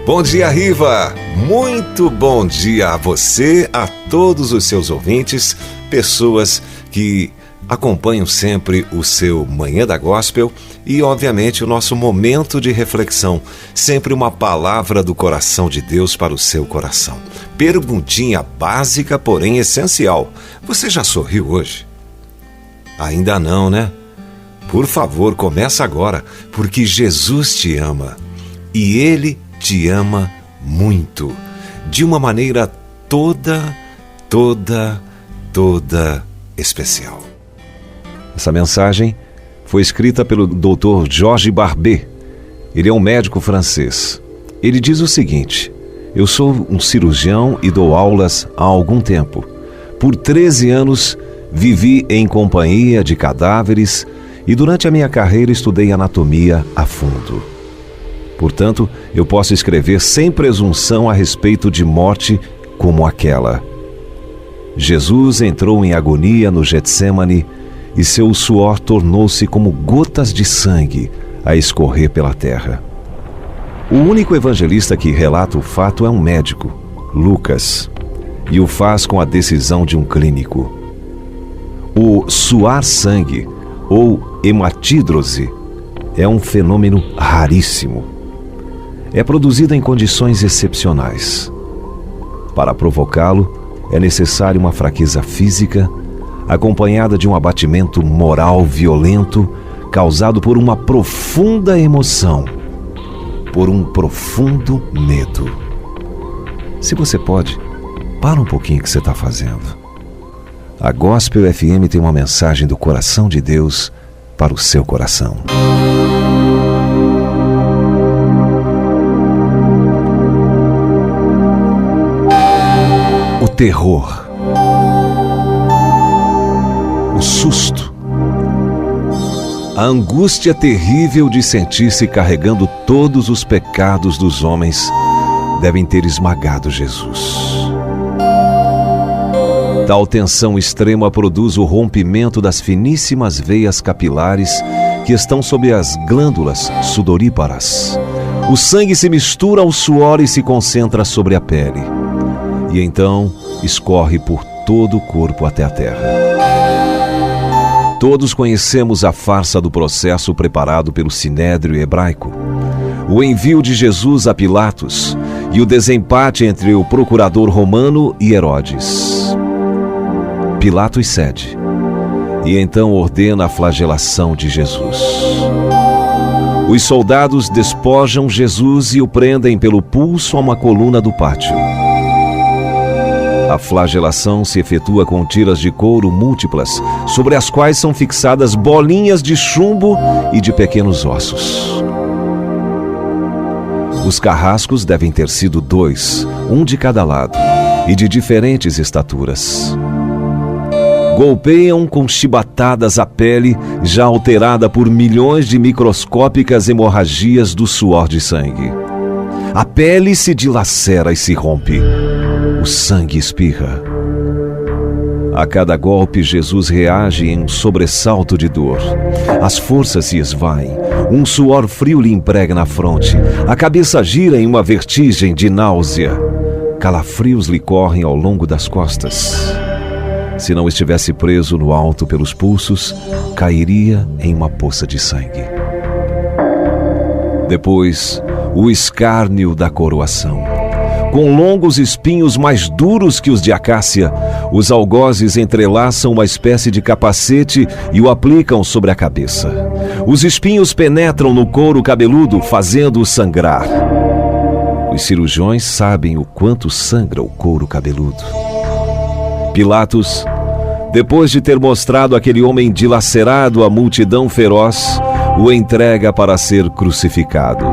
Bom dia, Riva! Muito bom dia a você, a todos os seus ouvintes, pessoas que acompanham sempre o seu Manhã da Gospel e, obviamente, o nosso momento de reflexão. Sempre uma palavra do coração de Deus para o seu coração. Perguntinha básica, porém essencial. Você já sorriu hoje? Ainda não, né? Por favor, começa agora, porque Jesus te ama e Ele te ama muito, de uma maneira toda especial. Essa mensagem foi escrita pelo Dr. Georges Barbet. Ele é um médico francês. Ele diz o seguinte: eu sou um cirurgião e dou aulas há algum tempo. Por 13 anos vivi em companhia de cadáveres e durante a minha carreira estudei anatomia a fundo. Portanto, eu posso escrever sem presunção a respeito de morte como aquela. Jesus entrou em agonia no Getsêmani e seu suor tornou-se como gotas de sangue a escorrer pela terra. O único evangelista que relata o fato é um médico, Lucas, e o faz com a decisão de um clínico. O suar sangue, ou hematidrose, é um fenômeno raríssimo. É produzido em condições excepcionais. Para provocá-lo, é necessária uma fraqueza física, acompanhada de um abatimento moral violento, causado por uma profunda emoção, por um profundo medo. Se você pode, para um pouquinho o que você está fazendo. A Gospel FM tem uma mensagem do coração de Deus para o seu coração. O terror, o susto, a angústia terrível de sentir-se carregando todos os pecados dos homens devem ter esmagado Jesus. Tal tensão extrema produz o rompimento das finíssimas veias capilares que estão sob as glândulas sudoríparas. O sangue se mistura ao suor e se concentra sobre a pele. E então escorre por todo o corpo até a terra. Todos conhecemos a farsa do processo preparado pelo Sinédrio hebraico, o envio de Jesus a Pilatos e o desempate entre o procurador romano e Herodes. Pilatos cede e então ordena a flagelação de Jesus. Os soldados despojam Jesus e o prendem pelo pulso a uma coluna do pátio. A flagelação se efetua com tiras de couro múltiplas, sobre as quais são fixadas bolinhas de chumbo e de pequenos ossos. Os carrascos devem ter sido 2, um de cada lado, e de diferentes estaturas. Golpeiam com chibatadas a pele, já alterada por milhões de microscópicas hemorragias do suor de sangue. A pele se dilacera e se rompe. O sangue espirra. A cada golpe, Jesus reage em um sobressalto de dor. As forças se esvaem. Um suor frio lhe impregna a fronte. A cabeça gira em uma vertigem de náusea. Calafrios lhe correm ao longo das costas. Se não estivesse preso no alto pelos pulsos, cairia em uma poça de sangue. Depois, o escárnio da coroação. Com longos espinhos mais duros que os de acácia, os algozes entrelaçam uma espécie de capacete e o aplicam sobre a cabeça. Os espinhos penetram no couro cabeludo, fazendo-o sangrar. Os cirurgiões sabem o quanto sangra o couro cabeludo. Pilatos, depois de ter mostrado aquele homem dilacerado à multidão feroz, o entrega para ser crucificado.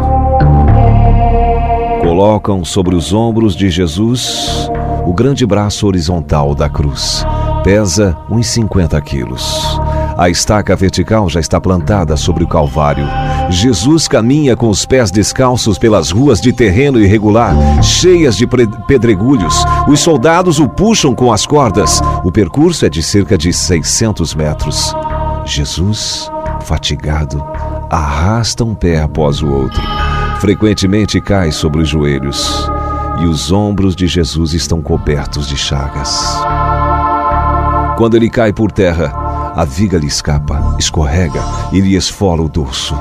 Colocam sobre os ombros de Jesus o grande braço horizontal da cruz. Pesa uns 50 quilos. A estaca vertical já está plantada sobre o Calvário. Jesus caminha com os pés descalços pelas ruas de terreno irregular, cheias de pedregulhos. Os soldados o puxam com as cordas. O percurso é de cerca de 600 metros. Jesus, fatigado, arrasta um pé após o outro. Frequentemente cai sobre os joelhos, e os ombros de Jesus estão cobertos de chagas. Quando ele cai por terra, a viga lhe escapa, escorrega e lhe esfola o dorso.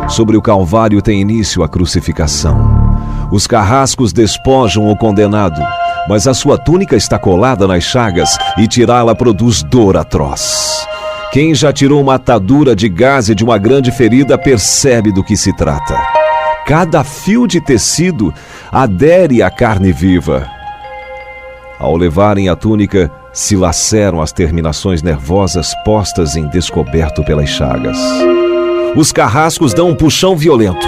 Sobre o Calvário tem início a crucificação. Os carrascos despojam o condenado, mas a sua túnica está colada nas chagas e tirá-la produz dor atroz. Quem já tirou uma atadura de gaze de uma grande ferida percebe do que se trata. Cada fio de tecido adere à carne viva. Ao levarem a túnica, se laceram as terminações nervosas postas em descoberto pelas chagas. Os carrascos dão um puxão violento.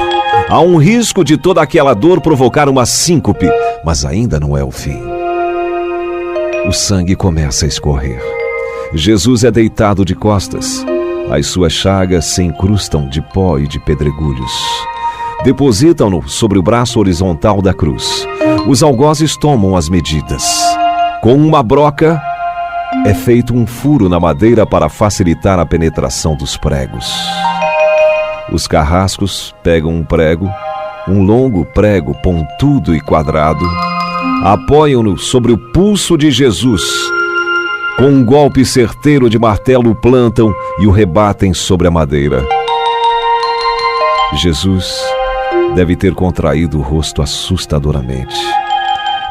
Há um risco de toda aquela dor provocar uma síncope, mas ainda não é o fim. O sangue começa a escorrer. Jesus é deitado de costas. As suas chagas se incrustam de pó e de pedregulhos. Depositam-no sobre o braço horizontal da cruz. Os algozes tomam as medidas. Com uma broca, é feito um furo na madeira para facilitar a penetração dos pregos. Os carrascos pegam um prego, um longo prego pontudo e quadrado, apoiam-no sobre o pulso de Jesus. Com um golpe certeiro de martelo o plantam e o rebatem sobre a madeira. Jesus deve ter contraído o rosto assustadoramente.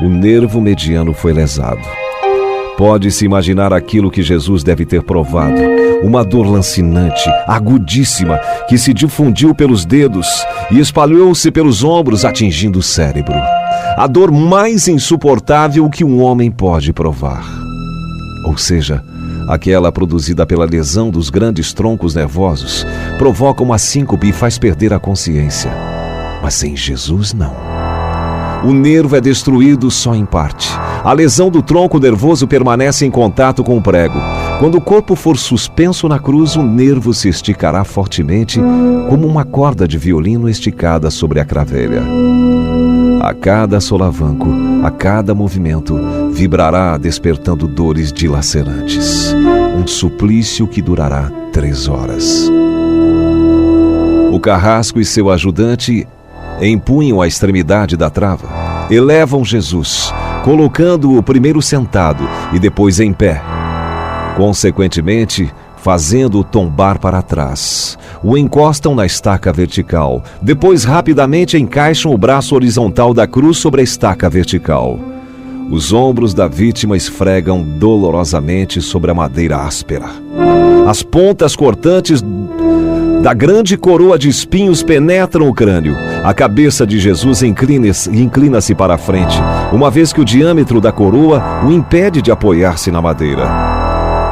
O nervo mediano foi lesado. Pode-se imaginar aquilo que Jesus deve ter provado. Uma dor lancinante, agudíssima, que se difundiu pelos dedos e espalhou-se pelos ombros, atingindo o cérebro. A dor mais insuportável que um homem pode provar. Ou seja, aquela produzida pela lesão dos grandes troncos nervosos, provoca uma síncope e faz perder a consciência. Mas em Jesus, não. O nervo é destruído só em parte. A lesão do tronco nervoso permanece em contato com o prego. Quando o corpo for suspenso na cruz, o nervo se esticará fortemente, como uma corda de violino esticada sobre a cravelha. A cada solavanco, a cada movimento, vibrará despertando dores dilacerantes. Um suplício que durará 3 horas. O carrasco e seu ajudante empunham a extremidade da trava, elevam Jesus, colocando-o primeiro sentado e depois em pé. Consequentemente, fazendo-o tombar para trás. O encostam na estaca vertical. Depois, rapidamente, encaixam o braço horizontal da cruz sobre a estaca vertical. Os ombros da vítima esfregam dolorosamente sobre a madeira áspera. As pontas cortantes da grande coroa de espinhos penetram o crânio. A cabeça de Jesus inclina-se para a frente, uma vez que o diâmetro da coroa o impede de apoiar-se na madeira.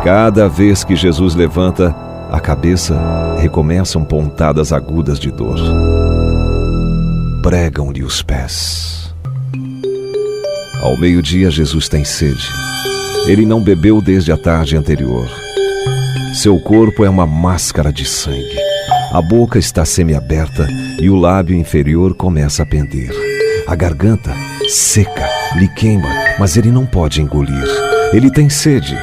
Cada vez que Jesus levanta a cabeça, recomeçam pontadas agudas de dor. Pregam-lhe os pés. Ao meio-dia, Jesus tem sede. Ele não bebeu desde a tarde anterior. Seu corpo é uma máscara de sangue. A boca está semiaberta e o lábio inferior começa a pender. A garganta, seca, lhe queima, mas ele não pode engolir. Ele tem sede.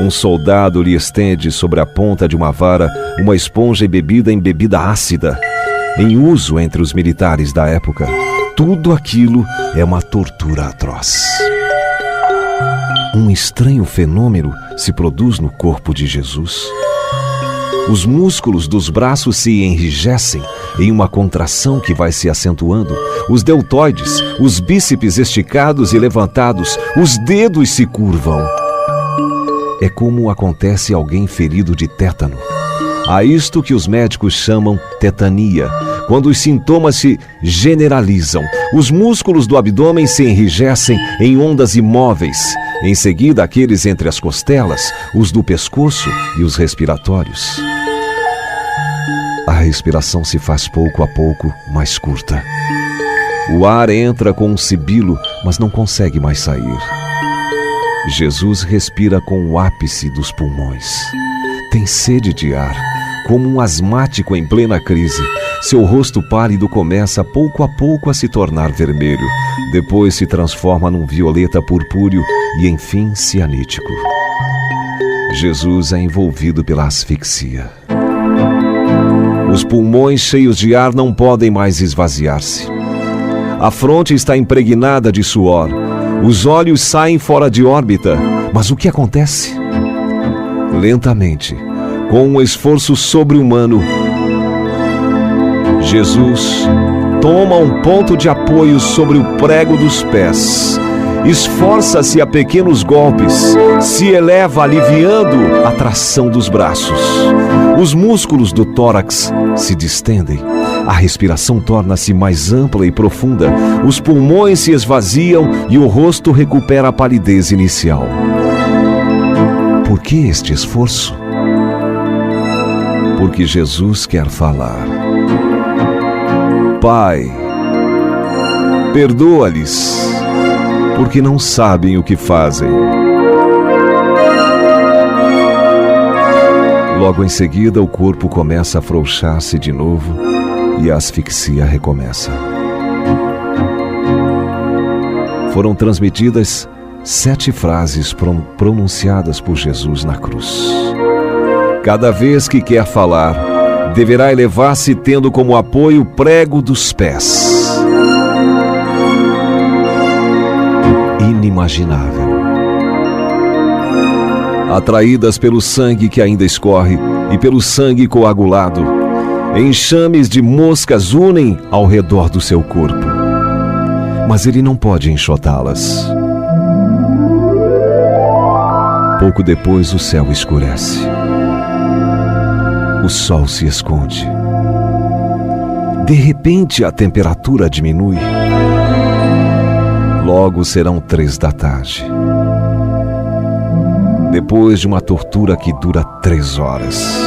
Um soldado lhe estende sobre a ponta de uma vara uma esponja embebida em bebida ácida, em uso entre os militares da época. Tudo aquilo é uma tortura atroz. Um estranho fenômeno se produz no corpo de Jesus. Os músculos dos braços se enrijecem em uma contração que vai se acentuando. Os deltoides, os bíceps esticados e levantados, os dedos se curvam. É como acontece a alguém ferido de tétano. Há isto que os médicos chamam tetania, quando os sintomas se generalizam. Os músculos do abdômen se enrijecem em ondas imóveis. Em seguida, aqueles entre as costelas, os do pescoço e os respiratórios. A respiração se faz pouco a pouco mais curta. O ar entra com um sibilo, mas não consegue mais sair. Jesus respira com o ápice dos pulmões. Tem sede de ar, como um asmático em plena crise. Seu rosto pálido começa pouco a pouco a se tornar vermelho. Depois se transforma num violeta purpúreo e, enfim, cianítico. Jesus é envolvido pela asfixia. Os pulmões cheios de ar não podem mais esvaziar-se. A fronte está impregnada de suor. Os olhos saem fora de órbita. Mas o que acontece? Lentamente, com um esforço sobre-humano, Jesus toma um ponto de apoio sobre o prego dos pés. Esforça-se a pequenos golpes, se eleva aliviando a tração dos braços. Os músculos do tórax se distendem, a respiração torna-se mais ampla e profunda, os pulmões se esvaziam e o rosto recupera a palidez inicial. Por que este esforço? Porque Jesus quer falar. Pai, perdoa-lhes, porque não sabem o que fazem. Logo em seguida, o corpo começa a afrouxar-se de novo e a asfixia recomeça. Foram transmitidas 7 frases pronunciadas por Jesus na cruz. Cada vez que quer falar, deverá elevar-se tendo como apoio o prego dos pés. Inimaginável. Atraídas pelo sangue que ainda escorre e pelo sangue coagulado, enxames de moscas unem ao redor do seu corpo. Mas ele não pode enxotá-las. Pouco depois o céu escurece. O sol se esconde. De repente a temperatura diminui. Logo serão 3 da tarde. Depois de uma tortura que dura 3 horas.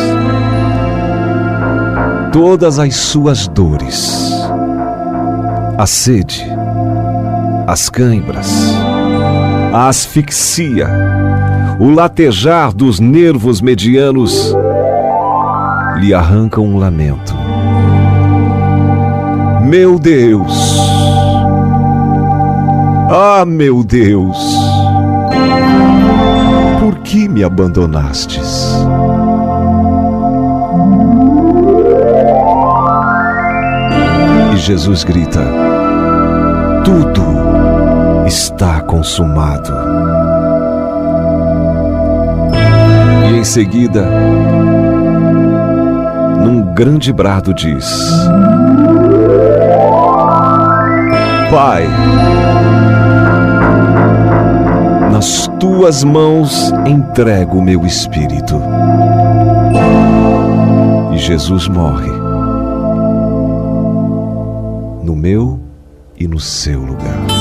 Todas as suas dores, a sede, as cãibras, a asfixia, o latejar dos nervos medianos lhe arrancam um lamento. Meu Deus! Ah, meu Deus! Por que me abandonastes? E Jesus grita: tudo está consumado. E em seguida, num grande brado diz: Pai, nas tuas mãos entrego o meu espírito. E Jesus morre no meu e no seu lugar.